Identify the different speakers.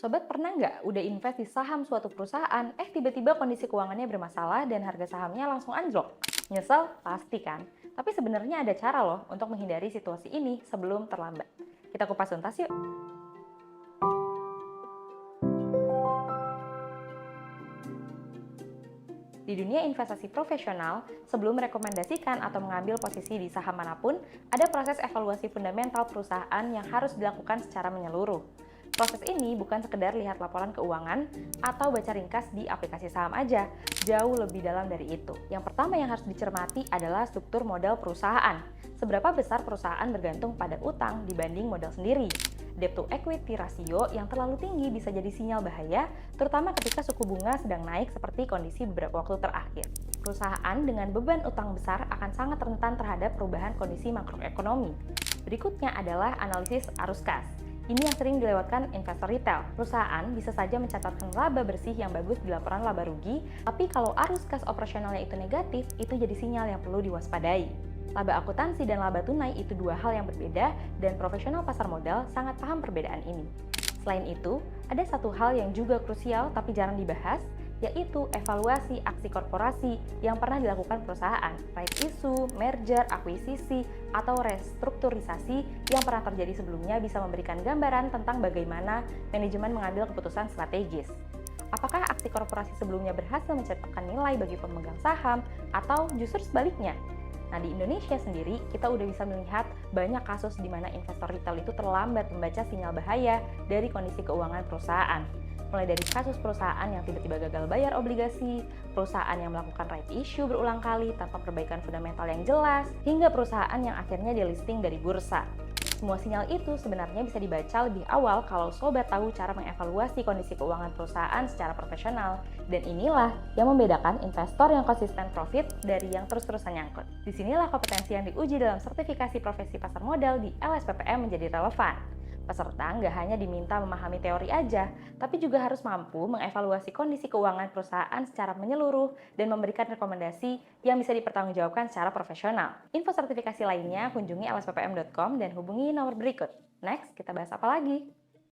Speaker 1: Sobat pernah nggak udah invest di saham suatu perusahaan, tiba-tiba kondisi keuangannya bermasalah dan harga sahamnya langsung anjlok? Nyesel? Pasti kan? Tapi sebenarnya ada cara loh untuk menghindari situasi ini sebelum terlambat. Kita kupas tuntas yuk. Di dunia investasi profesional, sebelum merekomendasikan atau mengambil posisi di saham manapun, ada proses evaluasi fundamental perusahaan yang harus dilakukan secara menyeluruh. Proses ini bukan sekedar lihat laporan keuangan atau baca ringkas di aplikasi saham aja, jauh lebih dalam dari itu. Yang pertama yang harus dicermati adalah struktur modal perusahaan. Seberapa besar perusahaan bergantung pada utang dibanding modal sendiri. Debt to equity rasio yang terlalu tinggi bisa jadi sinyal bahaya, terutama ketika suku bunga sedang naik seperti kondisi beberapa waktu terakhir. Perusahaan dengan beban utang besar akan sangat rentan terhadap perubahan kondisi makroekonomi. Berikutnya adalah analisis arus kas. Ini yang sering dilewatkan investor retail. Perusahaan bisa saja mencatatkan laba bersih yang bagus di laporan laba rugi, tapi kalau arus kas operasionalnya itu negatif, itu jadi sinyal yang perlu diwaspadai. Laba akuntansi dan laba tunai itu dua hal yang berbeda dan profesional pasar modal sangat paham perbedaan ini. Selain itu, ada satu hal yang juga krusial tapi jarang dibahas, yaitu evaluasi aksi korporasi yang pernah dilakukan perusahaan, rights issue, merger, akuisisi, atau restrukturisasi yang pernah terjadi sebelumnya bisa memberikan gambaran tentang bagaimana manajemen mengambil keputusan strategis. Apakah aksi korporasi sebelumnya berhasil mencetakkan nilai bagi pemegang saham atau justru sebaliknya? Nah, di Indonesia sendiri, kita udah bisa melihat banyak kasus di mana investor retail itu terlambat membaca sinyal bahaya dari kondisi keuangan perusahaan. Mulai dari kasus perusahaan yang tiba-tiba gagal bayar obligasi, perusahaan yang melakukan right issue berulang kali tanpa perbaikan fundamental yang jelas, hingga perusahaan yang akhirnya delisting dari bursa. Semua sinyal itu sebenarnya bisa dibaca lebih awal kalau sobat tahu cara mengevaluasi kondisi keuangan perusahaan secara profesional. Dan inilah yang membedakan investor yang konsisten profit dari yang terus-terusan nyangkut. Disinilah kompetensi yang diuji dalam sertifikasi profesi pasar modal di LSPPM menjadi relevan. Peserta nggak hanya diminta memahami teori aja, tapi juga harus mampu mengevaluasi kondisi keuangan perusahaan secara menyeluruh dan memberikan rekomendasi yang bisa dipertanggungjawabkan secara profesional. Info sertifikasi lainnya kunjungi lsppm.com dan hubungi nomor berikut. Next, kita bahas apa lagi?